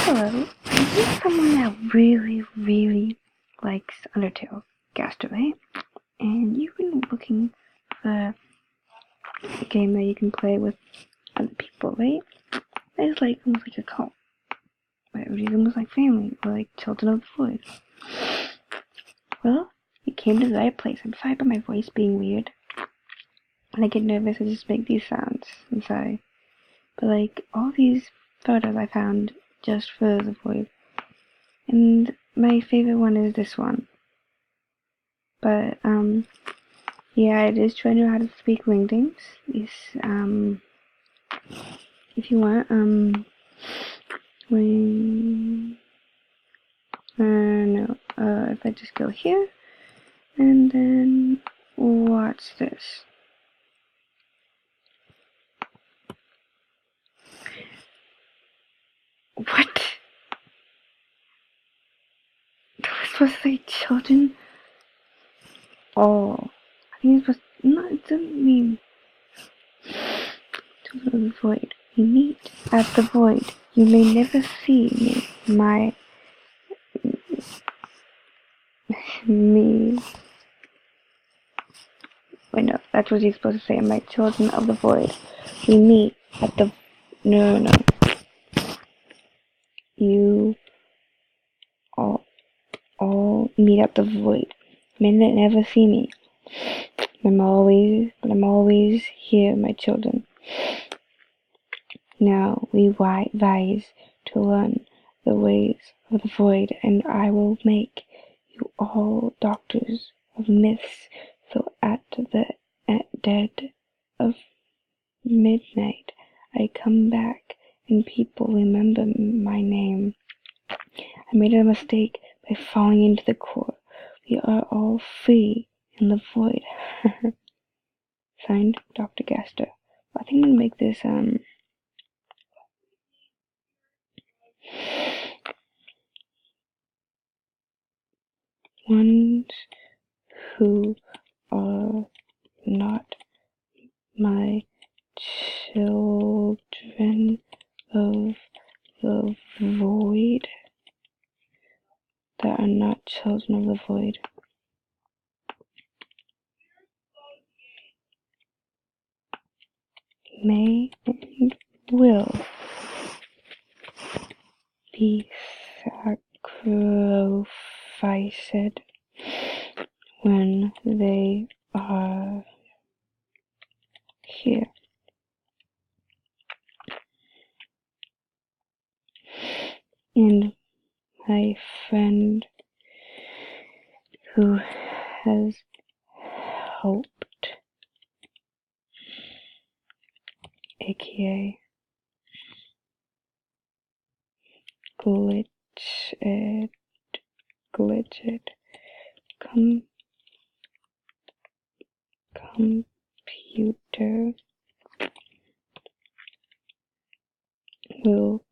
Hello, I'm someone that really likes Undertale, Gaster, right? And you've been looking for a game that you can play with other people, right? It's like almost like a cult. Everybody's almost like family, or like children of the void. Well, you came to the right place. I'm sorry about my voice being weird. When I get nervous, I just make these sounds. I'm sorry. But like, all these photos I found just for the void. And my favorite one is this one. But, yeah, I just try to know how to speak LinkedIn. Is, if you want, no, if I just go here, and then watch this. What? That was supposed to say children? Oh, I think it's supposed to, no, it doesn't mean children of the void. You meet at the void. You may never see me, me. Wait, no, that's what you're supposed to say. My children of the void. We meet at the. No. You all meet at the void. May never see me. I'm always here, my children. Now we rise to learn the ways of the void, and I will make you all doctors of myths. So at the dead of midnight, I come back, and people remember my name. I made a mistake by falling into the core. We are all free in the void. Signed, Dr. Gaster. I think I'm gonna make this, ones who are not my children of the void, that are not children of the void, may and will be sacrificed when they are here. And my friend who has hoped, aka glitched computer will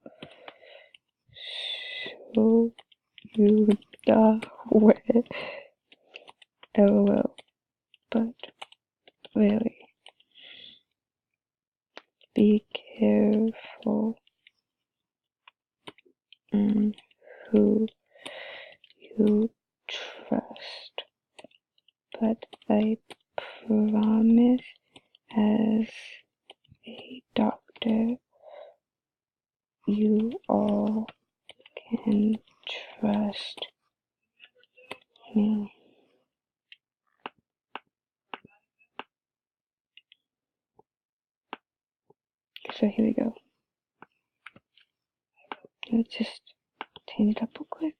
show you the way. LOL. But really, be careful who you trust. But I promise, as a doctor, you all can trust me. So here we go. Let's just change it up real quick.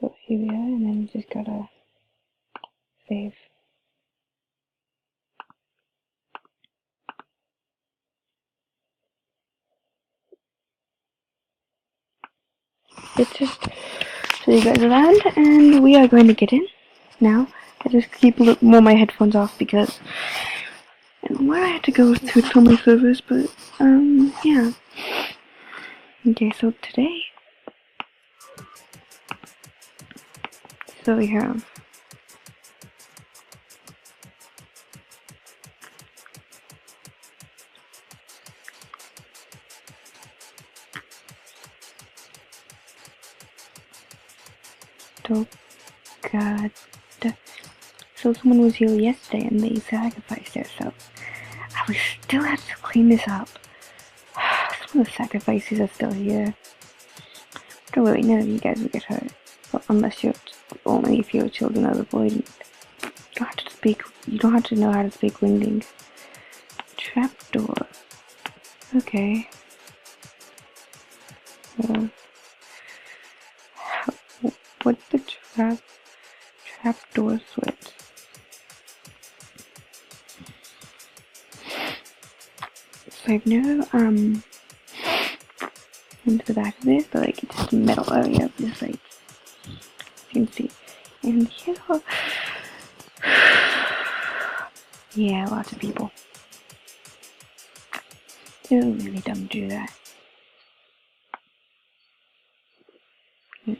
So here we are, and then you just gotta Save. It's just so you guys around, and we are going to get in now. I just keep more my headphones off because I don't know why I had to go through so many servers, but yeah. Okay, so today, so we have oh god. So someone was here yesterday and they sacrificed themselves. We still have to clean this up. Some of the sacrifices are still here. Don't worry, none of you guys will get hurt. Well, unless you're only if you're children of the void. You don't have to speak. You don't have to know how to speak Wingding. Trapdoor. Okay. What's the trapdoor switch? So I've never into the back of this, but like it's just a metal area, just like you can see. And here's all. Yeah, lots of people. They're really dumb to do that. You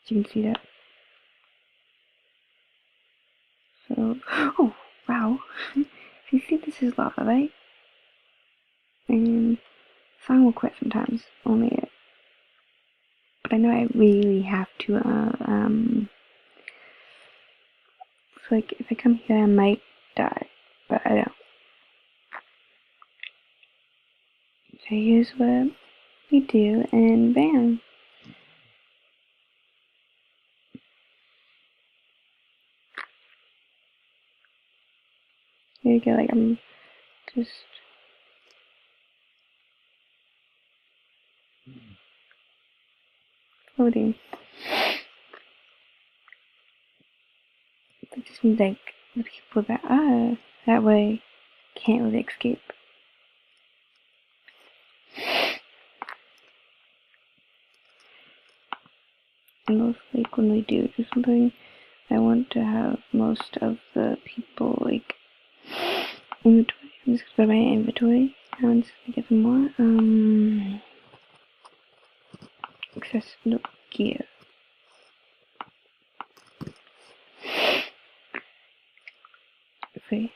can see that. So, oh wow! You see, this is lava, right? And song will quit sometimes. Only it. But I know I really have to. So like if I come here, I might die, but I don't. So here's what we do, and bam. Here you go. Like I'm just. Floating. It just means like the people that that way can't really escape. And most like when we do something, I want to have most of the people like inventory. I'm just gonna go to my inventory. I'm just gonna get some more accessible gear. Okay.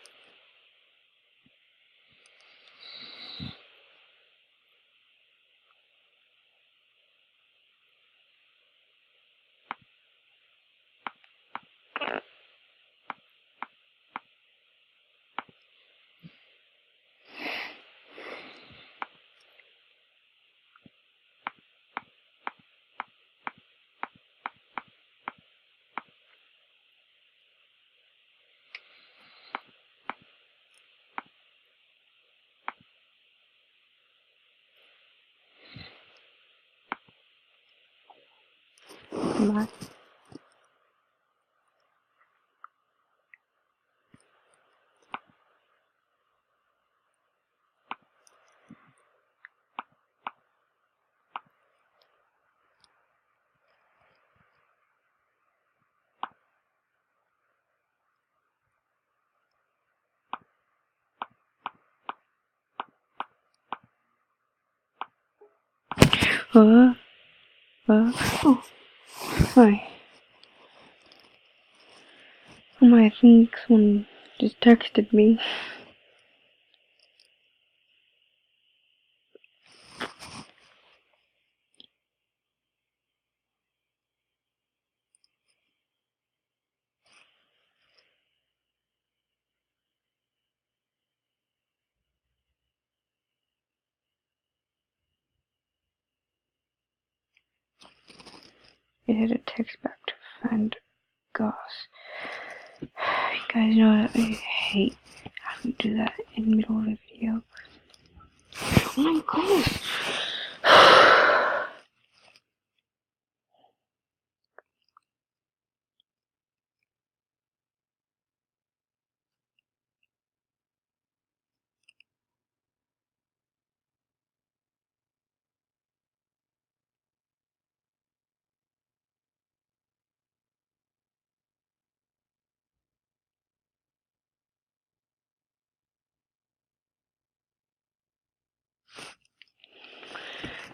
Come on. Oh, hi. Oh my, I think someone just texted me. It had a text back to find Goss. You guys know that I hate having to do that in the middle of a video. Oh my goodness!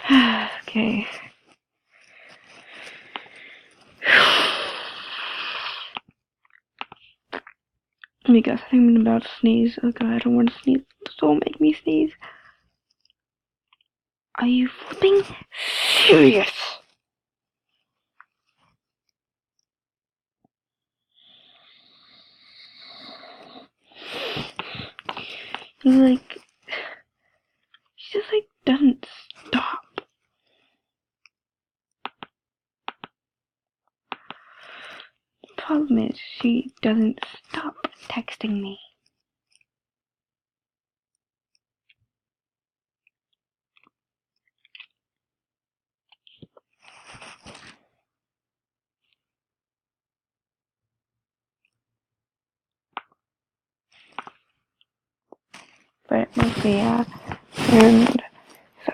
Okay. Oh my gosh, I think I'm about to sneeze. Oh god, I don't want to sneeze. Don't make me sneeze. Are you flipping serious? Like, she just like doesn't stop. The problem is she doesn't stop texting me. But mostly, yeah. And so,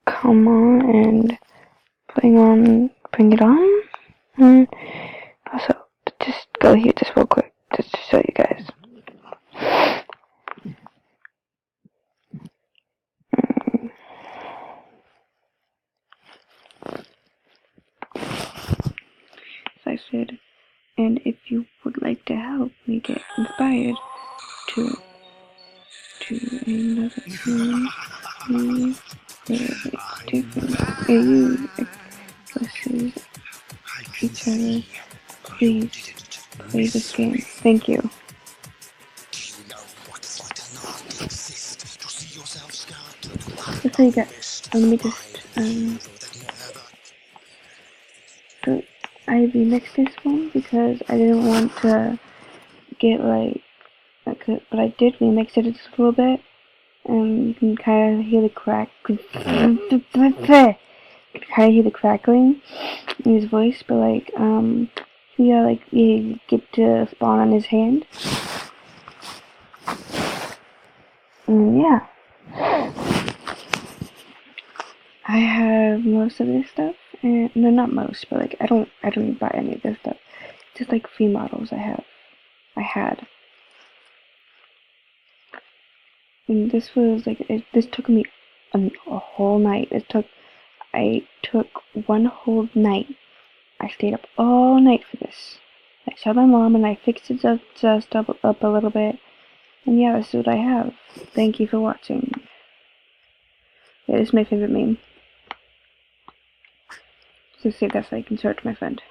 come on and bring it on. And also, just go here just real quick, just to show you guys. As I said, and if you would like to help me get inspired to another tune, you different you versus each other. Please play this game. Thank you. Just so you guys, let me just so I remixed this one because I didn't want to get like, but I did remix it just a little bit. You can kind of hear the crack. You can kind of hear the crackling in his voice, but like, yeah, like you get to spawn on his hand. And yeah, I have most of this stuff, and no, not most, but like I don't buy any of this stuff. Just like free models I had. And this was like, this took me a whole night. I took one whole night. I stayed up all night for this. I saw my mom and I fixed it just up a little bit. And yeah, this is what I have. Thank you for watching. Yeah, this is my favorite meme. Just save that so I can show it to my friend.